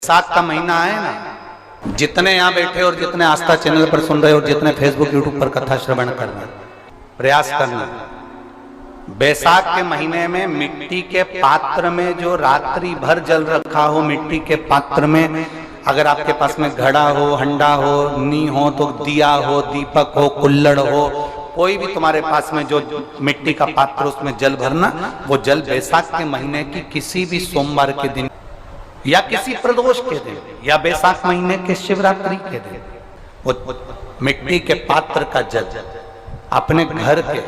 बैसाख का महीना है ना, जितने यहाँ बैठे और जितने आस्था चैनल पर सुन रहे और जितने फेसबुक यूट्यूब पर कथा श्रवण कर रहे, प्रयास करना बैसाख के महीने में मिट्टी के पात्र में जो रात्रि भर जल रखा हो, मिट्टी के पात्र में अगर आपके पास में घड़ा हो, हंडा हो, नी हो तो दिया हो, दीपक हो, कुल्लड़ हो, कोई भी तुम्हारे पास में जो मिट्टी का पात्र उसमें जल भरना, वो जल बैसाख के महीने की किसी भी सोमवार के दिन या किसी प्रदोष के दिन या बैसाख महीने के शिवरात्रि के दिन वो मिट्टी के पात्र का जल अपने घर के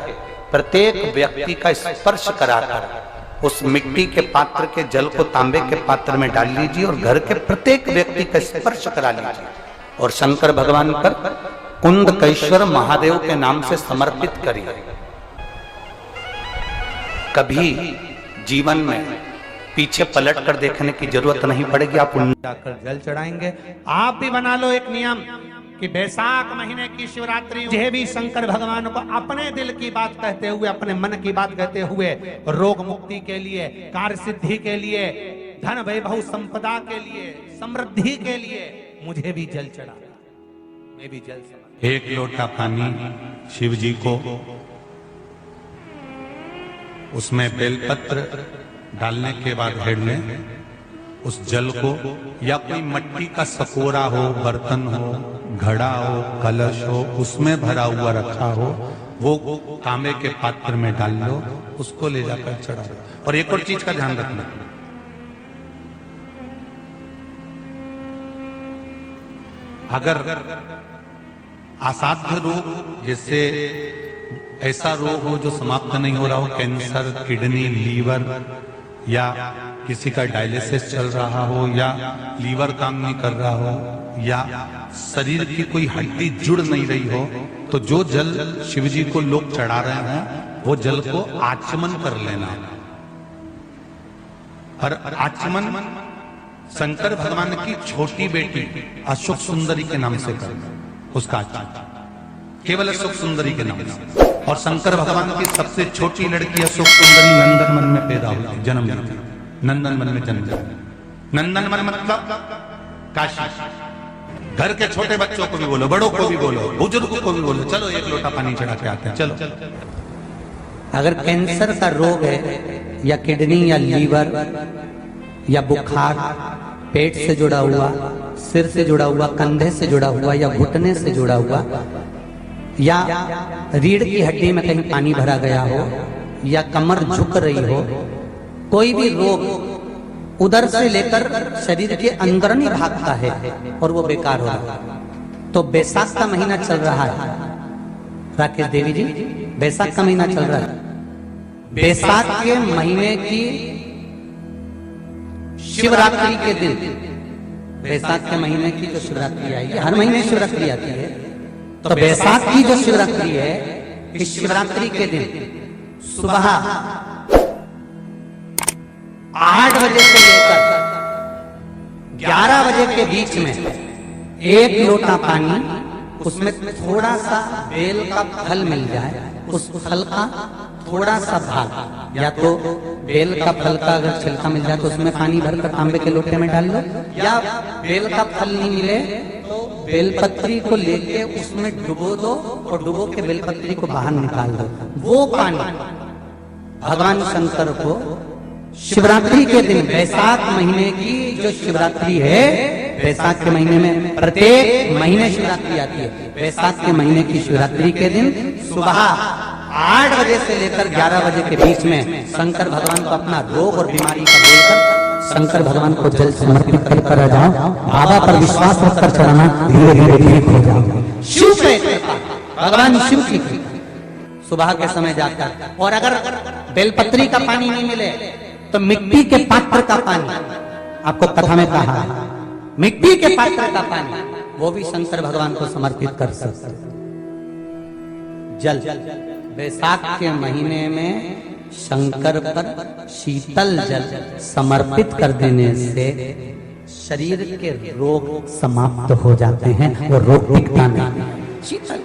प्रत्येक व्यक्ति का स्पर्श कराकर उस मिट्टी के पात्र के जल को तांबे के पात्र में डाल लीजिए और घर के प्रत्येक व्यक्ति का स्पर्श करा लीजिए और शंकर भगवान पर कुंदकेश्वर महादेव के नाम से समर्पित करिए। कभी जीवन में पीछे पलट कर देखने की जरूरत नहीं पड़ेगी। आप जाकर जल चढ़ाएंगे। आप भी बना लो एक नियम कि बैसाख महीने की शिवरात्रि मुझे भी शंकर भगवान को अपने दिल की बात कहते हुए, अपने मन की बात कहते हुए, रोग मुक्ति के लिए, कार्य सिद्धि के लिए, धन वैभव संपदा के लिए, समृद्धि के लिए मुझे भी जल चढ़ा, मैं भी जल चढ़ा। एक लोटा पानी शिव जी को, उसमें बेलपत्र डालने के बाद हेड में उस जल को या कोई मिट्टी का सकोरा हो, बर्तन हो, घड़ा हो, कलश हो, उसमें भरा हुआ रखा हो, वो तांबे के पात्र में डाल लो, उसको ले जाकर चढ़ा दो। और एक और चीज का ध्यान रखना, अगर असाध्य रोग जैसे ऐसा रोग हो जो समाप्त नहीं हो रहा हो, कैंसर, किडनी, लीवर या किसी का डायलिसिस चल रहा हो या लीवर काम नहीं कर रहा हो या शरीर की कोई हड्डी जुड़ नहीं रही हो, तो जो जल शिव जी को लोग चढ़ा रहे हैं वो जल को आचमन कर लेना। और आचमन शंकर भगवान की छोटी बेटी अशोक सुंदरी के नाम से करना, उसका आचमन केवल अशोक सुंदरी के नाम से। और शंकर भगवान की सबसे छोटी लड़की अशोक सुंदरी नंदनवन में पैदा हुई, जन्म ली, नंदनवन में जन्म लिया। नंदनवन मतलब काशी। घर के छोटे बच्चों को भी बोलो, बड़ों को भी बोलो, बुजुर्गों को भी बोलो, चलो एक लोटा पानी चढ़ा के आते हैं, चलो। अगर कैंसर का रोग है या किडनी या लीवर या बुखार, पेट से जुड़ा हुआ, सिर से जुड़ा हुआ, कंधे से जुड़ा हुआ या घुटने से जुड़ा हुआ, या रीढ़ की हड्डी में कहीं पानी भरा गया हो या कमर झुक रही हो, कोई भी रोग उधर से लेकर शरीर के अंदरूनी भाग का है और वो बेकार हो रहा है, तो बैसाख का महीना चल रहा है। राकेश देवी जी, बैसाख का महीना चल रहा है। बैसाख के महीने की शिवरात्रि के दिन, बैसाख के महीने की जो शिवरात्रि आएगी, हर महीने शिवरात्रि आती है, तो बैसाख की जो शिवरात्रि है, इस शिवरात्रि के दिन सुबह 8 बजे से लेकर 11 बजे के बीच में एक लोटा पानी, उसमें थोड़ा सा बेल का फल मिल जाए, उस फल का थोड़ा सा भाग, या तो बेल का फल का अगर छिलका मिल जाए तो उसमें पानी भरकर तांबे के लोटे में डाल लो, या बेल का फल नहीं मिले तो बेलपत्री को लेके उसमें डुबो दो और डुबो के बेलपत्री को बाहर निकाल दो। वो पानी भगवान शंकर को शिवरात्रि के दिन, बैसाख महीने की जो शिवरात्रि है, बैसाख के महीने में प्रत्येक महीने शिवरात्रि आती है, बैसाख के महीने की शिवरात्रि के दिन सुबह 8 बजे से लेकर 11 बजे के बीच में शंकर भगवान को अपना रोग और बीमारी का बोलकर शंकर भगवान को जल समर्पित कर आ जाओ। बाबा पर विश्वास रखकर चढ़ाना, धीरे धीरे ठीक हो जाओ। शिव पे भगवान शिव की सुबह के समय जाकर, और अगर बेलपत्री का पानी नहीं मिले तो मिट्टी के पात्र का पानी, आपको कथा में कहा है, मिट्टी के पात्र का पानी, वो भी शंकर भगवान को समर्पित कर सकते। जल बैसाख के महीने में शंकर पर शीतल जल समर्पित कर देने से शरीर के रोग समाप्त हो जाते हैं और रोग टिकता नहीं। शीतल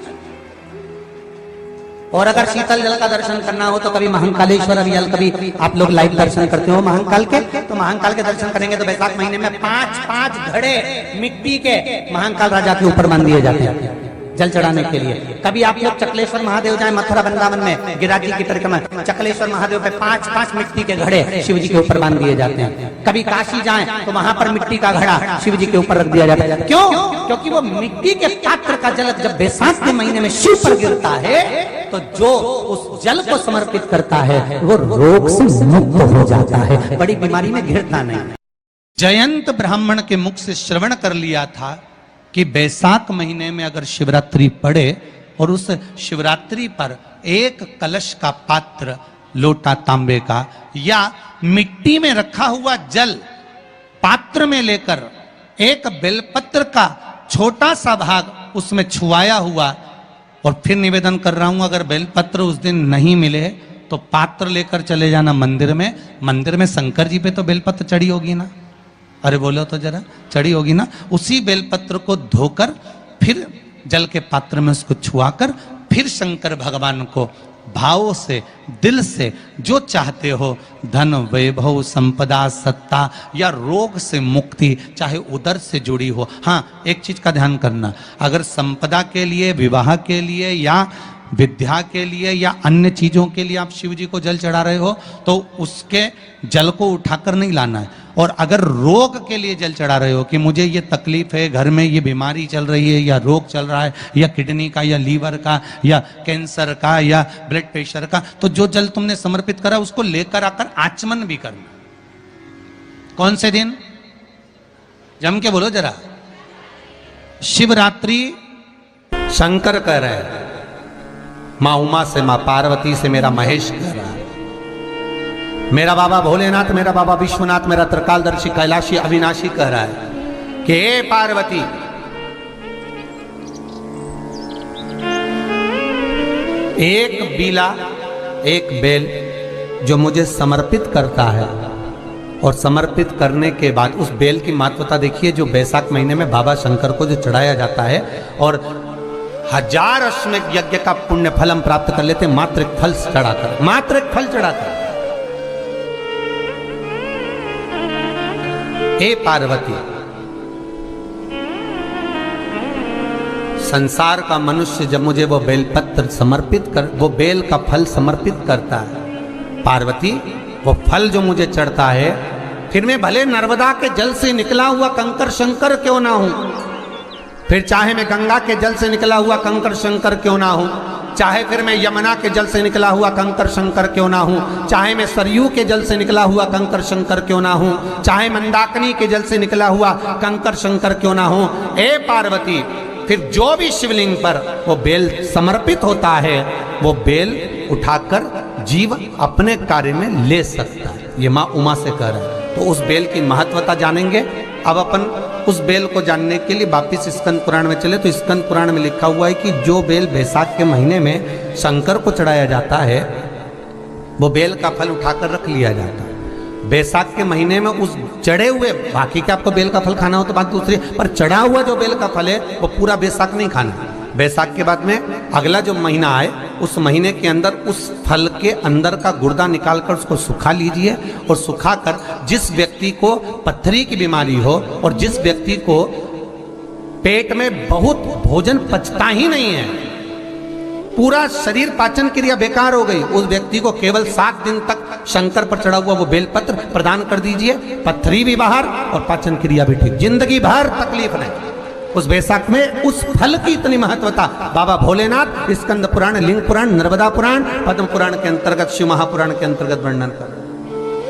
और अगर शीतल जल का दर्शन करना हो तो कभी महाकालेश्वर अवियल कभी आप लोग लाइव दर्शन करते हो महाकाल के, तो महाकाल के दर्शन करेंगे तो वैशाख महीने में 5-5 घड़े मिट्टी के महाकाल राजा के ऊपर बांध दिए जाते हैं जल चढ़ाने के लिए। कभी आप लोग चकलेश्वर महादेव जाए मथुरा वृंदावन में गिरिराज जी की परिक्रमा, चकलेश्वर महादेव पे 5-5 मिट्टी के घड़े शिव जी के ऊपर बांध दिए जाते हैं। कभी काशी जाए तो वहां पर मिट्टी का घड़ा शिव जी के ऊपर रख दिया जाता है। क्यों? क्योंकि वो मिट्टी के पात्र का जल जब बैसाख के महीने में शिव पर गिरता है तो जो उस जल को समर्पित करता है वो रोग से मुक्त हो जाता है, बड़ी बीमारी में घिरता नहीं। जयंत ब्राह्मण के मुख से श्रवण कर लिया था कि बैसाख महीने में अगर शिवरात्रि पड़े और उस शिवरात्रि पर एक कलश का पात्र लोटा तांबे का या मिट्टी में रखा हुआ जल पात्र में लेकर एक बेलपत्र का छोटा सा भाग उसमें छुआया हुआ, और फिर निवेदन कर रहा हूं अगर बेलपत्र उस दिन नहीं मिले तो पात्र लेकर चले जाना मंदिर में। मंदिर में शंकर जी पे तो बेलपत्र चढ़ी होगी ना, अरे बोलो तो जरा, चढ़ी होगी ना। उसी बेलपत्र को धोकर फिर जल के पात्र में उसको छुआकर फिर शंकर भगवान को भाव से दिल से जो चाहते हो, धन वैभव संपदा सत्ता या रोग से मुक्ति, चाहे उदर से जुड़ी हो। हाँ, एक चीज का ध्यान करना, अगर संपदा के लिए, विवाह के लिए या विद्या के लिए या अन्य चीजों के लिए आप शिव जी को जल चढ़ा रहे हो तो उसके जल को उठाकर नहीं लाना है। और अगर रोग के लिए जल चढ़ा रहे हो कि मुझे ये तकलीफ है, घर में ये बीमारी चल रही है या रोग चल रहा है या किडनी का या लीवर का या कैंसर का या ब्लड प्रेशर का, तो जो जल तुमने समर्पित करा उसको लेकर आकर आचमन भी करना। कौन से दिन? जम के बोलो जरा। शिवरात्रि। शंकर कह रहे हैं, माँ उमा से, माँ पार्वती से मेरा महेश कह रहा है, मेरा बाबा भोलेनाथ, मेरा बाबा विश्वनाथ, मेरा त्रिकालदर्शी कैलाशी अविनाशी कह रहा है कि हे पार्वती, एक बीला, एक बेल जो मुझे समर्पित करता है और समर्पित करने के बाद उस बेल की महत्वता देखिए, जो बैसाख महीने में बाबा शंकर को जो चढ़ाया जाता है और 1000 अश्वमेध यज्ञ का पुण्य फल हम प्राप्त कर लेते, मात्र एक फल चढ़ाकर, मात्र एक फल चढ़ाकर। हे पार्वती, संसार का मनुष्य जब मुझे वो बेलपत्र समर्पित कर, वो बेल का फल समर्पित करता है, पार्वती वो फल जो मुझे चढ़ता है, फिर मैं भले नर्मदा के जल से निकला हुआ कंकर शंकर क्यों ना हूं, फिर चाहे मैं गंगा के जल से निकला हुआ कंकर शंकर क्यों ना हूं, चाहे फिर मैं यमुना के जल से निकला हुआ कंकर शंकर क्यों ना हूं, चाहे मैं सरयू के जल से निकला हुआ कंकर शंकर क्यों ना हूं, चाहे मंदाकिनी के जल से निकला हुआ कंकर शंकर क्यों ना हूं, ए पार्वती, फिर जो भी शिवलिंग पर वो बेल समर्पित होता है वो बेल उठाकर जीव अपने कार्य में ले सकता है। ये माँ उमा से कह रहा है। तो उस बेल की महत्वता जानेंगे। अब अपन उस बेल को जानने के लिए वापिस स्कंद पुराण में चले तो स्कंद पुराण में लिखा हुआ है कि जो बेल बैसाख के महीने में शंकर को चढ़ाया जाता है वो बेल का फल उठाकर रख लिया जाता है। बैसाख के महीने में उस चढ़े हुए, बाकी के आपको बेल का फल खाना हो तो बात दूसरी, पर चढ़ा हुआ जो बेल का फल है वो पूरा बैसाख नहीं खाना। बैसाख के बाद में अगला जो महीना आए उस महीने के अंदर उस फल के अंदर का गुर्दा निकालकर उसको सुखा लीजिए और सुखाकर जिस व्यक्ति को पत्थरी की बीमारी हो और जिस व्यक्ति को पेट में बहुत भोजन पचता ही नहीं है, पूरा शरीर पाचन क्रिया बेकार हो गई, उस व्यक्ति को केवल 7 दिन तक शंकर पर चढ़ा हुआ वो बेलपत्र प्रदान कर दीजिए। पत्थरी भी बाहर और पाचन क्रिया भी ठीक, जिंदगी भर तकलीफ नहीं। उस बैसाख में उस फल की इतनी महत्वता बाबा भोलेनाथ स्कंद पुराण, लिंग पुराण, नर्मदा पुराण, पद्म पुराण के अंतर्गत, शिव महापुराण के अंतर्गत वर्णन कर,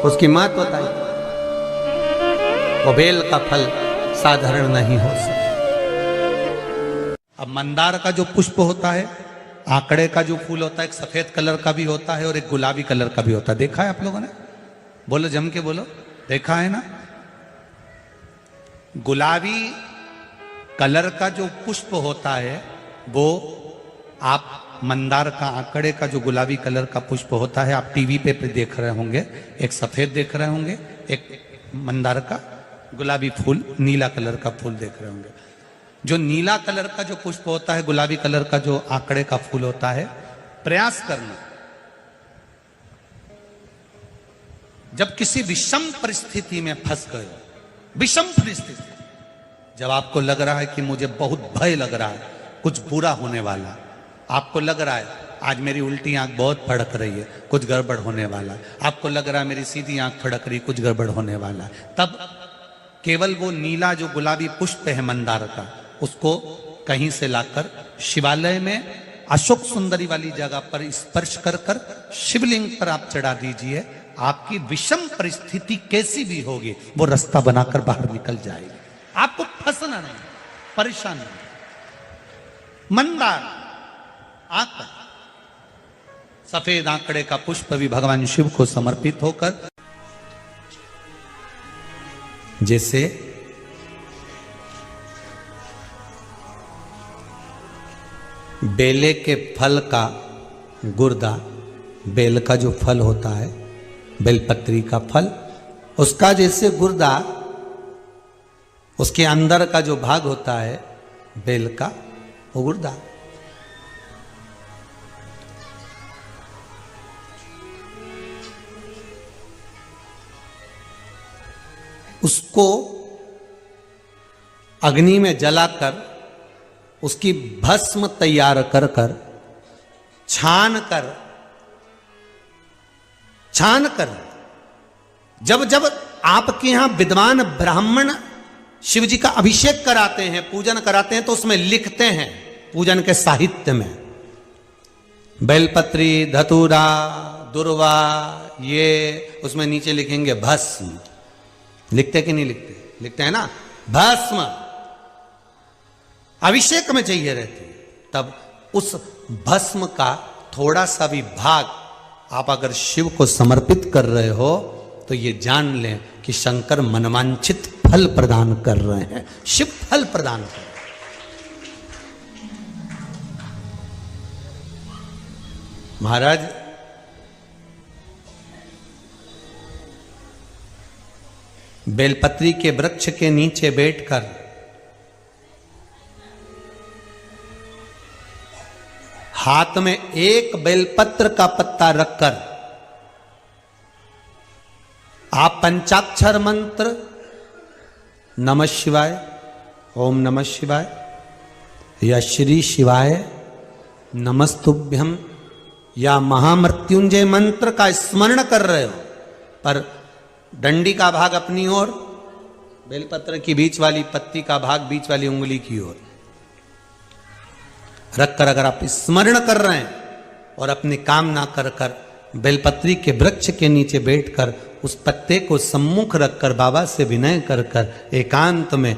उसकी महत्वता है। वो बेल का फल साधारण नहीं हो सकता। अब मंदार का जो पुष्प होता है, आंकड़े का जो फूल होता है, एक सफेद कलर का भी होता है और एक गुलाबी कलर का भी होता है। देखा है आप लोगों ने? बोलो, जम के बोलो, देखा है ना? गुलाबी कलर का जो पुष्प होता है वो आप मंदार का, आंकड़े का जो गुलाबी कलर का पुष्प होता है आप टीवी पे देख रहे होंगे, एक सफेद देख रहे होंगे, एक मंदार का गुलाबी फूल, नीला कलर का फूल देख रहे होंगे। जो नीला कलर का जो पुष्प होता है, गुलाबी कलर का जो आंकड़े का फूल होता है, प्रयास करना। जब किसी विषम परिस्थिति में फंस गए, विषम परिस्थिति, जब आपको लग रहा है कि मुझे बहुत भय लग रहा है, कुछ बुरा होने वाला, आपको लग रहा है आज मेरी उल्टी आंख बहुत फड़क रही है, कुछ गड़बड़ होने वाला है, आपको लग रहा है मेरी सीधी आंख फड़क रही, कुछ गड़बड़ होने वाला है, तब केवल वो नीला जो गुलाबी पुष्प है मंदार का, उसको कहीं से लाकर शिवालय में अशोक सुंदरी वाली जगह पर स्पर्श कर कर शिवलिंग पर आप चढ़ा दीजिए। आपकी विषम परिस्थिति कैसी भी होगी वो रास्ता बनाकर बाहर निकल जाएगी, आपको फंसना नहीं, परेशान नहीं। मंदार आंकड़ा, सफेद आंकड़े का पुष्प भी भगवान शिव को समर्पित होकर, जैसे बेले के फल का गुर्दा, बेल का जो फल होता है, बेलपत्री का फल, उसका जैसे गुर्दा, उसके अंदर का जो भाग होता है बेल का, वो गुर्दा, उसको अग्नि में जलाकर उसकी भस्म तैयार कर कर छान कर जब जब आपके यहां विद्वान ब्राह्मण शिव जी का अभिषेक कराते हैं, पूजन कराते हैं, तो उसमें लिखते हैं पूजन के साहित्य में बेलपत्री, धतूरा, दुर्वा, ये उसमें नीचे लिखेंगे भस्म। लिखते कि नहीं लिखते? लिखते हैं ना, भस्म अभिषेक में चाहिए रहती है। तब उस भस्म का थोड़ा सा भी भाग आप अगर शिव को समर्पित कर रहे हो तो ये जान लें कि शंकर मनवांछित फल प्रदान कर रहे हैं, शिव फल प्रदान कर रहे हैं। महाराज बेलपत्री के वृक्ष के नीचे बैठकर हाथ में एक बेलपत्र का पत्ता रखकर आप पंचाक्षर मंत्र नमः शिवाय, ओम नमः शिवाय या श्री शिवाय नमस्तुभ्यम या महामृत्युंजय मंत्र का स्मरण कर रहे हो, पर डंडी का भाग अपनी ओर, बेलपत्र की बीच वाली पत्ती का भाग बीच वाली उंगली की ओर रखकर अगर आप स्मरण कर रहे हैं और अपनी कामना कर कर बेलपत्री के वृक्ष के नीचे बैठकर उस पत्ते को सम्मुख रखकर बाबा से विनय कर कर एकांत में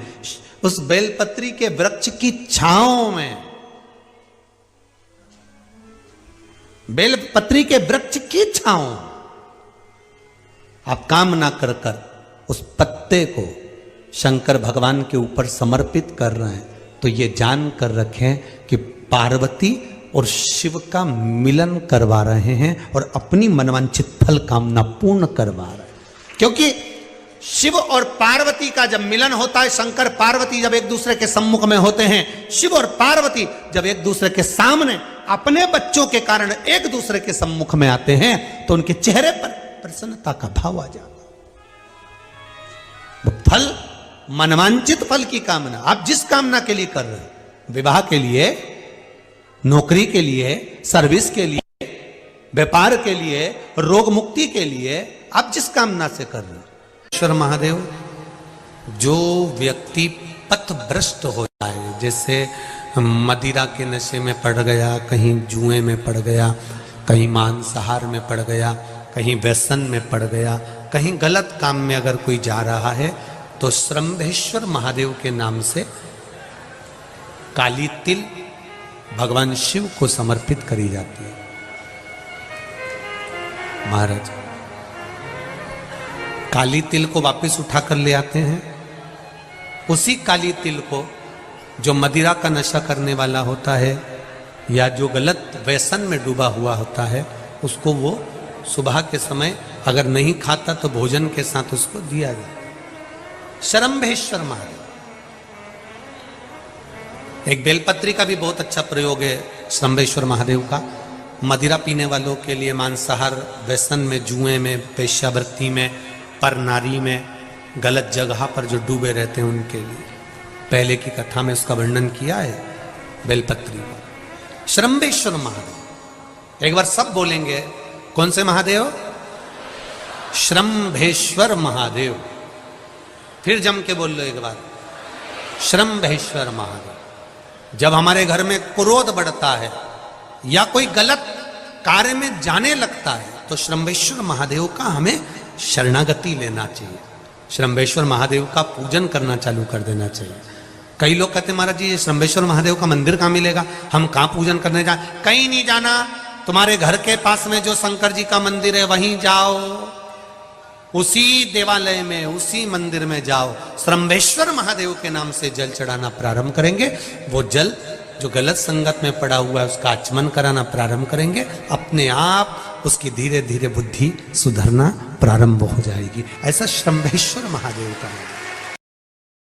उस बेलपत्री के वृक्ष की छांव में, बेलपत्री के वृक्ष की छांव आप कामना कर कर उस पत्ते को शंकर भगवान के ऊपर समर्पित कर रहे हैं, तो ये जान कर रखें कि पार्वती और शिव का मिलन करवा रहे हैं और अपनी मनवांछित फल कामना पूर्ण करवा रहे हैं। क्योंकि शिव और पार्वती का जब मिलन होता है, शंकर पार्वती जब एक दूसरे के सम्मुख में होते हैं, शिव और पार्वती जब एक दूसरे के सामने अपने बच्चों के कारण एक दूसरे के सम्मुख में आते हैं, तो उनके चेहरे पर प्रसन्नता का भाव आ जाता। वो फल, मनवांचित फल की कामना आप जिस कामना के लिए कर रहे हैं, विवाह के लिए, नौकरी के लिए, सर्विस के लिए, व्यापार के लिए, रोग मुक्ति के लिए, आप जिस कामना से कर रहे हैं, ईश्वर महादेव, जो व्यक्ति पथभ्रष्ट हो जाए, जैसे मदिरा के नशे में पड़ गया, कहीं जुए में पड़ गया, कहीं मांसाहार में पड़ गया, कहीं व्यसन में पड़ गया, कहीं गलत काम में अगर कोई जा रहा है, तो श्रंभेश्वर महादेव के नाम से काली तिल भगवान शिव को समर्पित करी जाती है। महाराज काली तिल को वापस उठा कर ले आते हैं, उसी काली तिल को जो मदिरा का नशा करने वाला होता है या जो गलत व्यसन में डूबा हुआ होता है, उसको वो सुबह के समय अगर नहीं खाता तो भोजन के साथ उसको दिया जाए। श्रंभेश्वर महादेव, एक बेलपत्री का भी बहुत अच्छा प्रयोग है श्रंभेश्वर महादेव का। मदिरा पीने वालों के लिए, मांसाहार, व्यसन में, जुए में, वेश्यावृत्ति में, पर नारी में, गलत जगह पर जो डूबे रहते हैं उनके लिए। पहले की कथा में उसका वर्णन किया है बेलपत्री पर। श्रम्भेश्वर महादेव, एक बार सब बोलेंगे, कौन से महादेव? श्रम्भेश्वर महादेव। फिर जम के बोल लो एक बार, श्रम्भेश्वर महादेव। जब हमारे घर में क्रोध बढ़ता है या कोई गलत कार्य में जाने लगता है तो श्रम्भेश्वर महादेव का हमें शरणागति लेना चाहिए, श्रम्भेश्वर महादेव का पूजन करना चालू कर देना चाहिए। कई लोग कहते महाराज जी ये श्रम्भेश्वर महादेव का मंदिर कहाँ मिलेगा, हम कहाँ पूजन करने जाए? कहीं नहीं जाना, तुम्हारे घर के पास में जो शंकर जी का मंदिर है वहीं जाओ, उसी देवालय में, उसी मंदिर में जाओ, श्रम्भेश्वर महादेव के नाम से जल चढ़ाना प्रारंभ करेंगे। वो जल जो गलत संगत में पड़ा हुआ है उसका आचमन कराना प्रारंभ करेंगे, अपने आप उसकी धीरे धीरे बुद्धि सुधरना प्रारंभ हो जाएगी। ऐसा श्रम्भेश्वर महादेव का नाम।